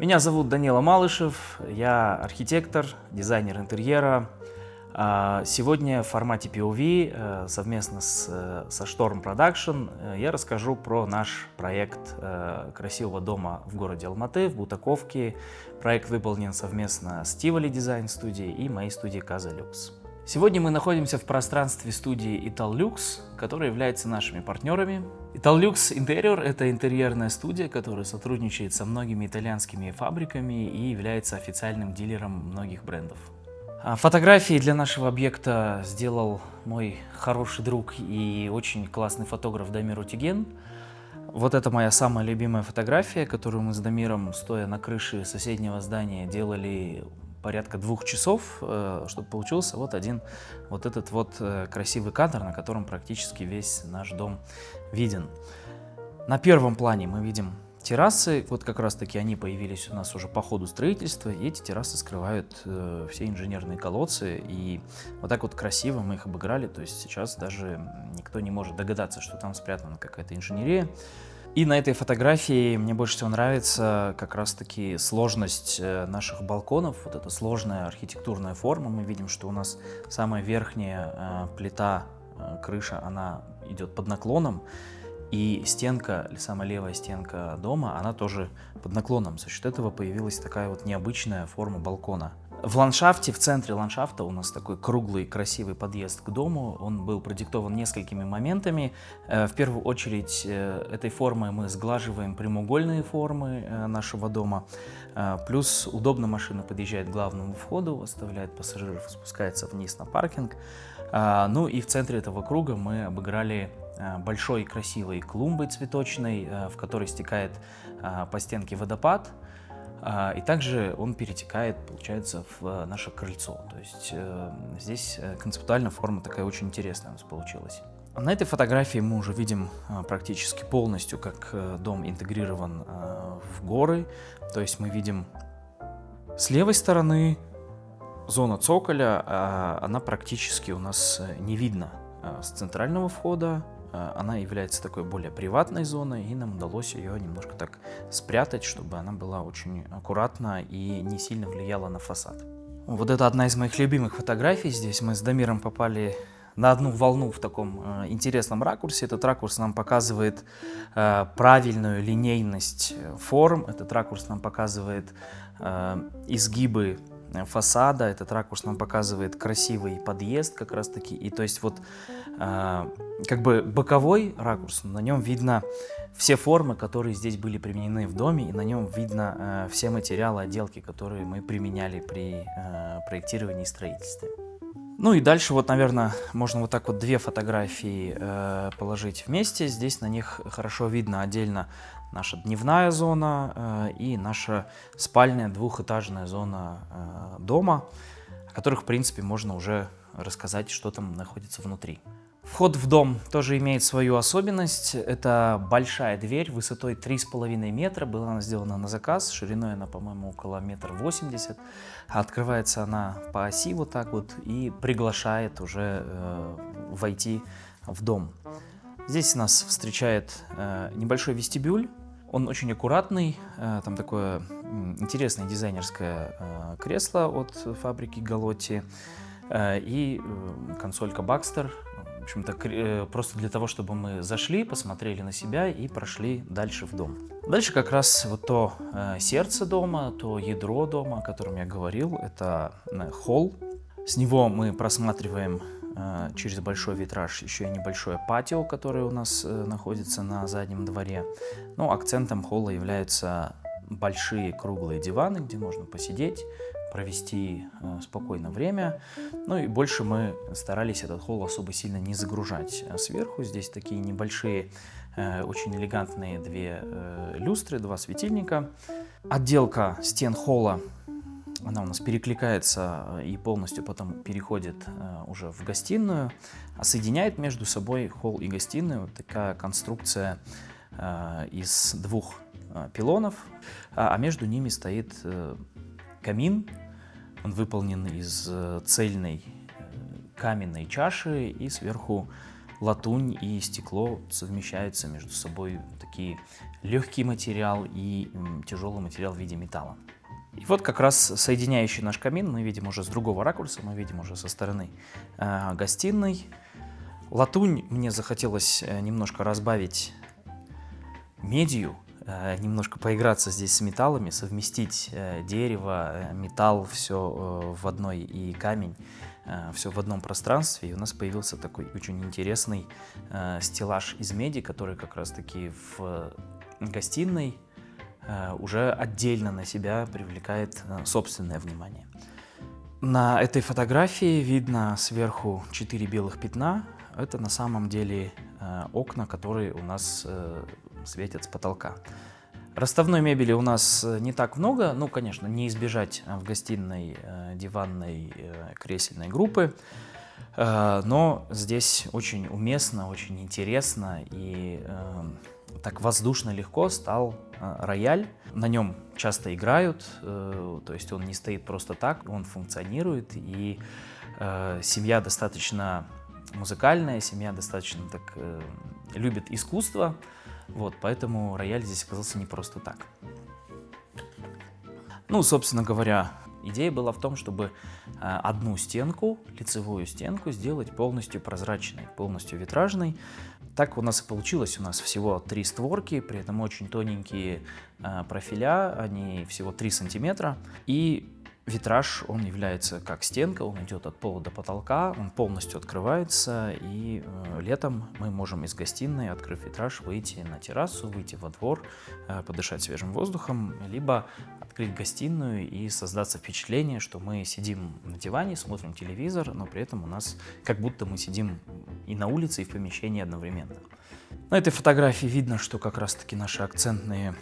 Меня зовут Данила Малышев, я архитектор, дизайнер интерьера. Сегодня в формате POV совместно со Storm Production я расскажу про наш проект красивого дома в городе Алматы, в Бутаковке. Проект выполнен совместно с Tivoli Design студией и моей студией Casa Lux. Сегодня мы находимся в пространстве студии Itallux, которая является нашими партнерами. Itallux Interior — это интерьерная студия, которая сотрудничает со многими итальянскими фабриками и является официальным дилером многих брендов. Фотографии для нашего объекта сделал мой хороший друг и очень классный фотограф Дамир Утиген. Вот это моя самая любимая фотография, которую мы с Дамиром, стоя на крыше соседнего здания, делали порядка 2 часов, чтобы получился вот этот красивый кадр, на котором практически весь наш дом виден. На первом плане мы видим террасы, вот как раз таки они появились у нас уже по ходу строительства, и эти террасы скрывают все инженерные колодцы, и вот так вот красиво мы их обыграли, то есть сейчас даже никто не может догадаться, что там спрятана какая-то инженерия. И на этой фотографии мне больше всего нравится как раз-таки сложность наших балконов, вот эта сложная архитектурная форма. Мы видим, что у нас самая верхняя плита, крыша, она идет под наклоном, и стенка, самая левая стенка дома, она тоже под наклоном. За счет этого появилась такая вот необычная форма балкона. В ландшафте, в центре ландшафта у нас такой круглый красивый подъезд к дому. Он был продиктован несколькими моментами. В первую очередь этой формой мы сглаживаем прямоугольные формы нашего дома. Плюс удобно машина подъезжает к главному входу, оставляет пассажиров, спускается вниз на паркинг. Ну и в центре этого круга мы обыграли большой красивой клумбой цветочной, в которой стекает по стенке водопад. И также он перетекает, получается, в наше крыльцо. То есть здесь концептуально форма такая очень интересная у нас получилась. На этой фотографии мы уже видим практически полностью, как дом интегрирован в горы. То есть мы видим с левой стороны зона цоколя, она практически у нас не видна с центрального входа. Она является такой более приватной зоной, и нам удалось ее немножко так спрятать, чтобы она была очень аккуратна и не сильно влияла на фасад. Вот это одна из моих любимых фотографий. Здесь мы с Дамиром попали на одну волну в таком интересном ракурсе. Этот ракурс нам показывает правильную линейность форм, этот ракурс нам показывает изгибы фасада, этот ракурс нам показывает красивый подъезд как раз таки. И то есть вот как бы боковой ракурс, на нем видно все формы, которые здесь были применены в доме, и на нем видно все материалы отделки, которые мы применяли при проектировании и строительстве. Ну и дальше вот, наверное, можно вот так вот 2 фотографии положить вместе. Здесь на них хорошо видно отдельно наша дневная зона и наша спальная двухэтажная зона дома, о которых, в принципе, можно уже рассказать, что там находится внутри. Вход в дом тоже имеет свою особенность. Это большая дверь высотой 3,5 метра. Была она сделана на заказ, шириной она, по-моему, около 1,80 м. Открывается она по оси вот так вот и приглашает уже войти в дом. Здесь нас встречает небольшой вестибюль. Он очень аккуратный. Там такое интересное дизайнерское кресло от фабрики Галотти и консолька Baxter. В общем-то, просто для того, чтобы мы зашли, посмотрели на себя и прошли дальше в дом. Дальше как раз вот то сердце дома, то ядро дома, о котором я говорил, это холл. С него мы просматриваем через большой витраж еще и небольшое патио, которое у нас находится на заднем дворе. Но акцентом холла являются большие круглые диваны, где можно посидеть, провести спокойно время. Ну и больше мы старались этот холл особо сильно не загружать сверху. Здесь такие небольшие, очень элегантные 2 люстры, 2 светильника. Отделка стен холла, она у нас перекликается и полностью потом переходит уже в гостиную, а соединяет между собой холл и гостиную вот такая конструкция из 2 пилонов, а между ними стоит камин. Он выполнен из цельной каменной чаши, и сверху латунь и стекло совмещаются между собой, такие легкий материал и тяжелый материал в виде металла. И вот как раз соединяющий наш камин мы видим уже с другого ракурса, мы видим уже со стороны гостиной. Латунь мне захотелось немножко разбавить медью, немножко поиграться здесь с металлами, совместить дерево, металл, все в одной, и камень, все в одном пространстве. И у нас появился такой очень интересный стеллаж из меди, который как раз-таки в гостиной уже отдельно на себя привлекает собственное внимание. На этой фотографии видно сверху 4 белых пятна. Это на самом деле окна, которые у нас светят с потолка. Расставной мебели у нас не так много, ну, конечно, не избежать в гостиной диванной кресельной группы, но здесь очень уместно, очень интересно и так воздушно легко стал рояль. На нем часто играют, то есть он не стоит просто так, он функционирует, и семья достаточно музыкальная, семья достаточно так любит искусство, вот, поэтому рояль здесь оказался не просто так. Ну, собственно говоря, идея была в том, чтобы одну стенку, лицевую стенку, сделать полностью прозрачной, полностью витражной. Так у нас и получилось. У нас всего 3 створки, при этом очень тоненькие профиля, они всего 3 сантиметра. И витраж, он является как стенка, он идет от пола до потолка, он полностью открывается, и летом мы можем из гостиной, открыв витраж, выйти на террасу, выйти во двор, подышать свежим воздухом, либо открыть гостиную и создаться впечатление, что мы сидим на диване, смотрим телевизор, но при этом у нас как будто мы сидим и на улице, и в помещении одновременно. На этой фотографии видно, что как раз-таки наши акцентные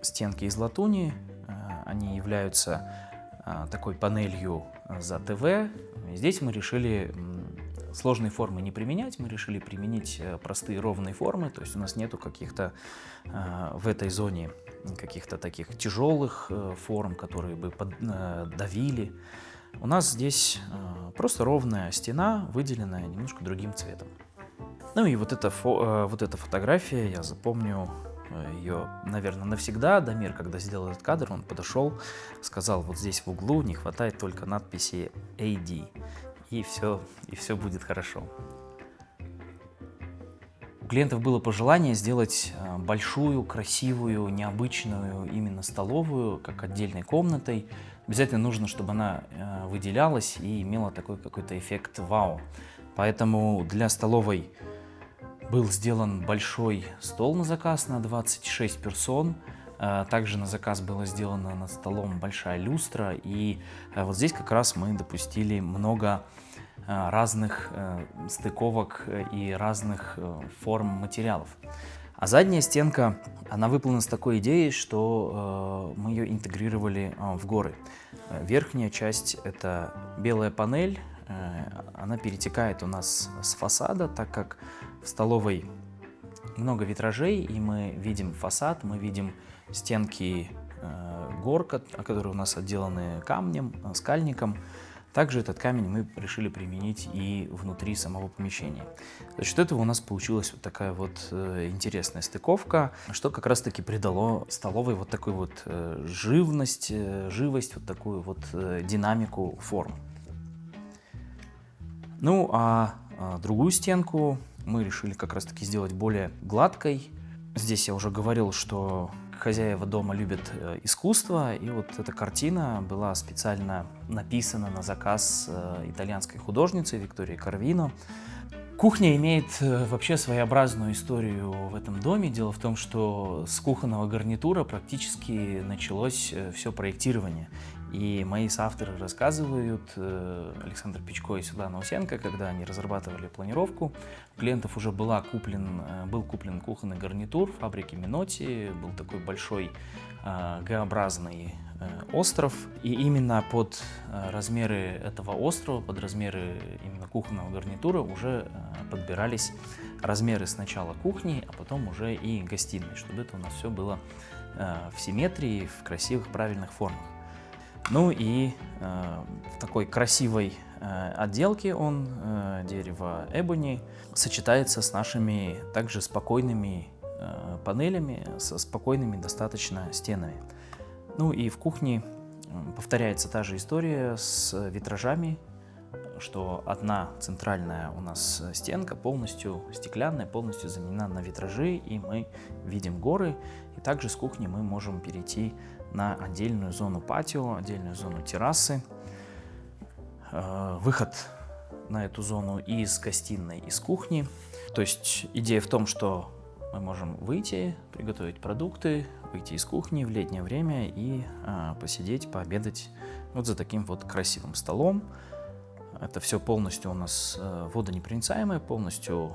стенки из латуни, они являются такой панелью за ТВ. Здесь мы решили сложные формы не применять, мы решили применить простые ровные формы, то есть у нас нету каких-то в этой зоне каких-то таких тяжелых форм, которые бы давили. У нас здесь просто ровная стена, выделенная немножко другим цветом. Ну и вот эта фотография, я запомню ее, наверное, навсегда. Дамир, когда сделал этот кадр, он подошел, сказал: вот здесь в углу не хватает только надписи AD, и все будет хорошо. У клиентов было пожелание сделать большую, красивую, необычную именно столовую, как отдельной комнатой. Обязательно нужно, чтобы она выделялась и имела такой какой-то эффект вау. Поэтому для столовой был сделан большой стол на заказ на 26 персон. Также на заказ была сделана над столом большая люстра. И вот здесь как раз мы допустили много разных стыковок и разных форм материалов. А задняя стенка, она выполнена с такой идеей, что мы ее интегрировали в горы. Верхняя часть — это белая панель, она перетекает у нас с фасада, так как в столовой много витражей, и мы видим фасад, мы видим стенки гор, которые у нас отделаны камнем, скальником. Также этот камень мы решили применить и внутри самого помещения. За счет этого у нас получилась вот такая вот интересная стыковка, что как раз-таки придало столовой вот такую вот живость, вот такую вот динамику форм. Ну, а другую стенку мы решили как раз-таки сделать более гладкой. Здесь я уже говорил, что хозяева дома любят искусство, и вот эта картина была специально написана на заказ итальянской художницы Виктории Карвино. Кухня имеет вообще своеобразную историю в этом доме. Дело в том, что с кухонного гарнитура практически началось все проектирование. И мои соавторы рассказывают, Александр Пичко и Светлана Усенко, когда они разрабатывали планировку, у клиентов уже был куплен кухонный гарнитур фабрики Миноти, был такой большой Г-образный остров, и именно под размеры этого острова, под размеры именно кухонного гарнитура уже подбирались размеры сначала кухни, а потом уже и гостиной, чтобы это у нас все было в симметрии, в красивых, правильных формах. Ну и в такой красивой отделки он, дерево эбони, сочетается с нашими также спокойными панелями, со спокойными достаточно стенами. Ну и в кухне повторяется та же история с витражами, что одна центральная у нас стенка полностью стеклянная, полностью заменена на витражи, и мы видим горы. И также с кухни мы можем перейти на отдельную зону патио, отдельную зону террасы. Выход на эту зону и из гостиной, и из кухни. То есть идея в том, что мы можем выйти, приготовить продукты, выйти из кухни в летнее время и посидеть, пообедать вот за таким вот красивым столом. Это все полностью у нас водонепроницаемое, полностью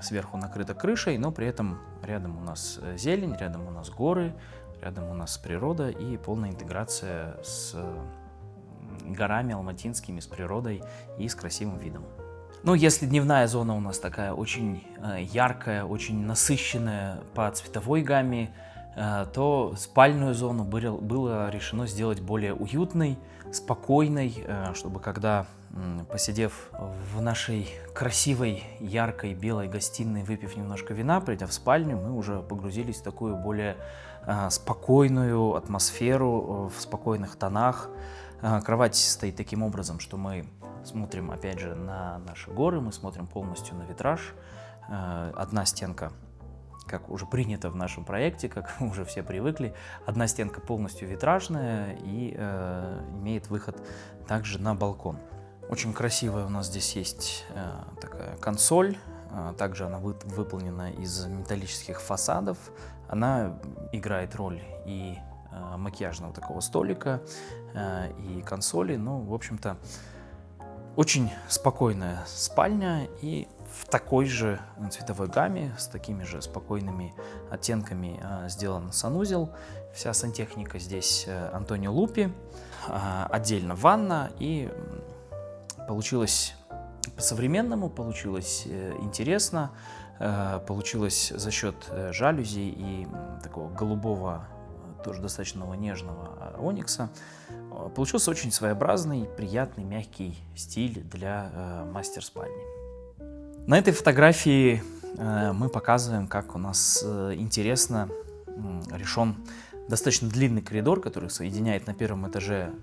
сверху накрыто крышей, но при этом рядом у нас зелень, рядом у нас горы, рядом у нас природа и полная интеграция с горами алматинскими, с природой и с красивым видом. Ну, если дневная зона у нас такая очень яркая, очень насыщенная по цветовой гамме, то спальную зону было решено сделать более уютной, спокойной, чтобы когда, посидев в нашей красивой, яркой, белой гостиной, выпив немножко вина, придя в спальню, мы уже погрузились в такую более спокойную атмосферу, в спокойных тонах. Кровать стоит таким образом, что мы смотрим, опять же, на наши горы, мы смотрим полностью на витраж. Одна стенка, как уже принято в нашем проекте, как уже все привыкли, одна стенка полностью витражная и имеет выход также на балкон. Очень красивая у нас здесь есть такая консоль, также она выполнена из металлических фасадов. Она играет роль и макияжного такого столика, и консоли. Ну, в общем-то, очень спокойная спальня и в такой же цветовой гамме, с такими же спокойными оттенками сделан санузел. Вся сантехника здесь Антонио Лупи. Отдельно ванна, и получилось по-современному, получилось интересно, получилось за счет жалюзи и такого голубого, тоже достаточно нежного оникса. Получился очень своеобразный, приятный, мягкий стиль для мастер-спальни. На этой фотографии мы показываем, как у нас интересно решен достаточно длинный коридор, который соединяет на первом этаже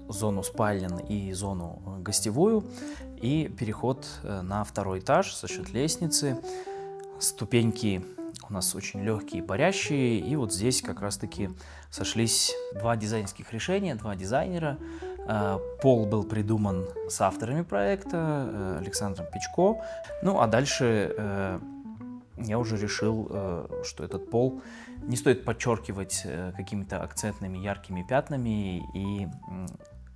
зону спален и зону гостевую, и переход на второй этаж за счет лестницы. Ступеньки у нас очень легкие и парящие, и вот здесь как раз-таки сошлись два дизайнерских решения, два дизайнера. Пол был придуман с авторами проекта, Александром Печко. Ну, а дальше я уже решил, что этот пол не стоит подчеркивать какими-то акцентными яркими пятнами, и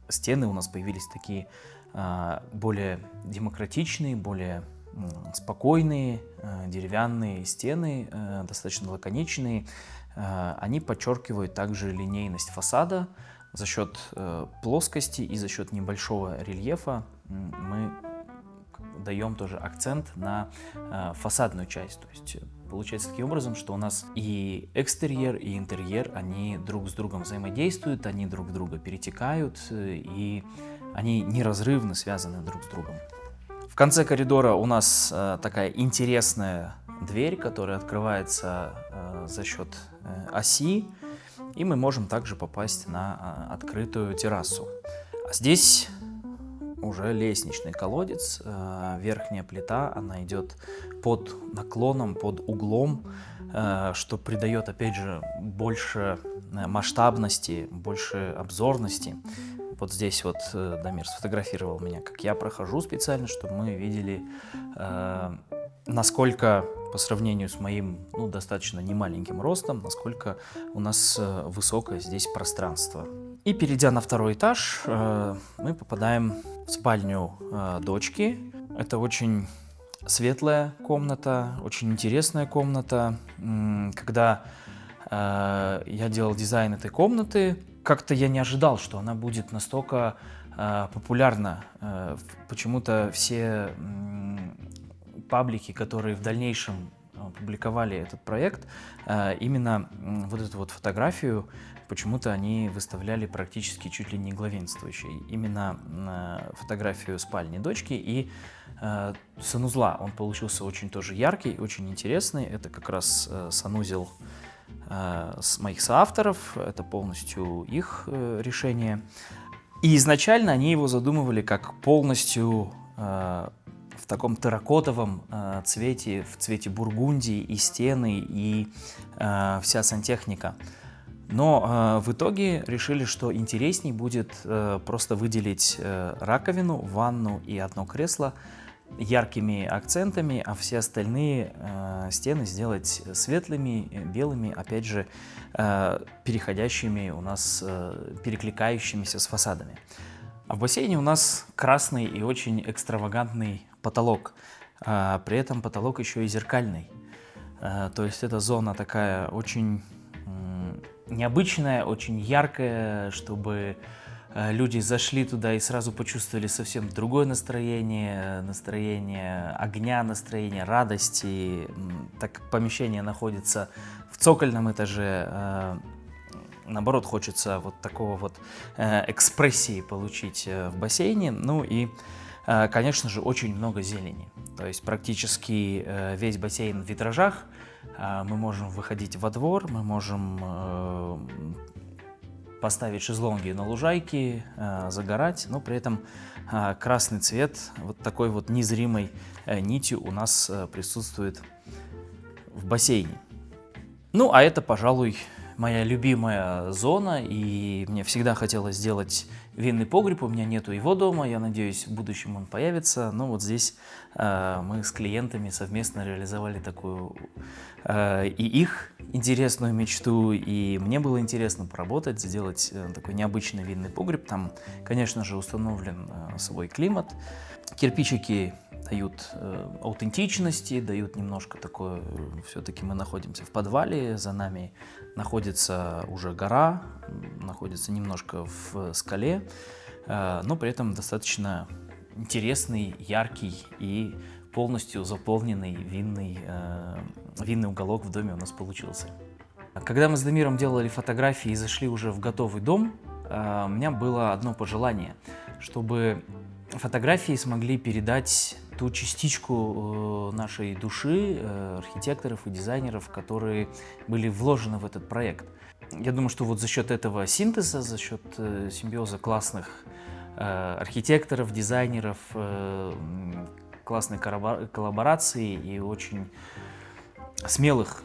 стены у нас появились такие более демократичные, более спокойные, деревянные стены, достаточно лаконичные. Они подчеркивают также линейность фасада. За счет плоскости и за счет небольшого рельефа мы даем тоже акцент на фасадную часть. То есть получается таким образом, что у нас и экстерьер, и интерьер, они друг с другом взаимодействуют, они друг друга перетекают, и они неразрывно связаны друг с другом. В конце коридора у нас такая интересная дверь, которая открывается за счет оси, и мы можем также попасть на открытую террасу. Здесь уже лестничный колодец, верхняя плита, она идет под наклоном, под углом, что придает, опять же, больше масштабности, больше обзорности. Вот здесь вот Дамир сфотографировал меня, как я прохожу специально, чтобы мы видели, насколько по сравнению с моим достаточно немаленьким ростом, насколько у нас высокое здесь пространство. И перейдя на второй этаж, мы попадаем в спальню дочки. Это очень светлая комната, очень интересная комната. Когда я делал дизайн этой комнаты, как-то я не ожидал, что она будет настолько популярна. Почему-то все паблики, которые в дальнейшем публиковали этот проект, именно вот эту вот фотографию почему-то они выставляли практически чуть ли не главенствующей. Именно фотографию спальни дочки и санузла. Он получился очень тоже яркий, очень интересный. Это как раз санузел с моих соавторов, это полностью их решение. И изначально они его задумывали как полностью в таком терракотовом цвете, в цвете бургундии, и стены, и вся сантехника. Но в итоге решили, что интересней будет просто выделить раковину, ванну и одно кресло яркими акцентами, а все остальные стены сделать светлыми, белыми, опять же, переходящими у нас, перекликающимися с фасадами. А в бассейне у нас красный и очень экстравагантный потолок. При этом потолок еще и зеркальный. То есть эта зона такая очень необычная, очень яркая, чтобы люди зашли туда и сразу почувствовали совсем другое настроение, настроение огня, настроение радости. Так как помещение находится в цокольном этаже, наоборот, хочется вот такого вот экспрессии получить в бассейне. Ну и, конечно же, очень много зелени. То есть практически весь бассейн в витражах. Мы можем выходить во двор, мы можем поставить шезлонги на лужайке, загорать, но при этом красный цвет вот такой вот незримой нитью у нас присутствует в бассейне. Ну, а это, пожалуй, моя любимая зона, и мне всегда хотелось сделать винный погреб, у меня нету его дома, я надеюсь, в будущем он появится, но вот здесь мы с клиентами совместно реализовали такую и их интересную мечту, и мне было интересно поработать, сделать такой необычный винный погреб. Там, конечно же, установлен свой климат, кирпичики дают аутентичности, дают немножко такое, все-таки мы находимся в подвале, за нами находится уже гора, находится немножко в скале, но при этом достаточно интересный, яркий и полностью заполненный винный уголок в доме у нас получился. Когда мы с Дамиром делали фотографии и зашли уже в готовый дом, у меня было одно пожелание, чтобы фотографии смогли передать ту частичку нашей души, архитекторов и дизайнеров, которые были вложены в этот проект. Я думаю, что вот за счет этого синтеза, за счет симбиоза классных архитекторов, дизайнеров, классной коллаборации и очень смелых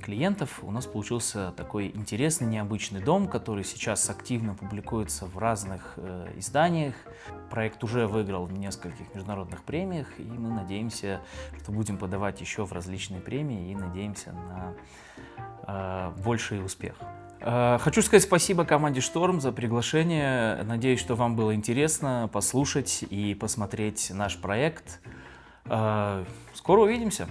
клиентов у нас получился такой интересный, необычный дом, который сейчас активно публикуется в разных изданиях. Проект уже выиграл в нескольких международных премиях, и мы надеемся, что будем подавать еще в различные премии и надеемся на больший успех. Хочу сказать спасибо команде Шторм за приглашение. Надеюсь, что вам было интересно послушать и посмотреть наш проект. Скоро увидимся!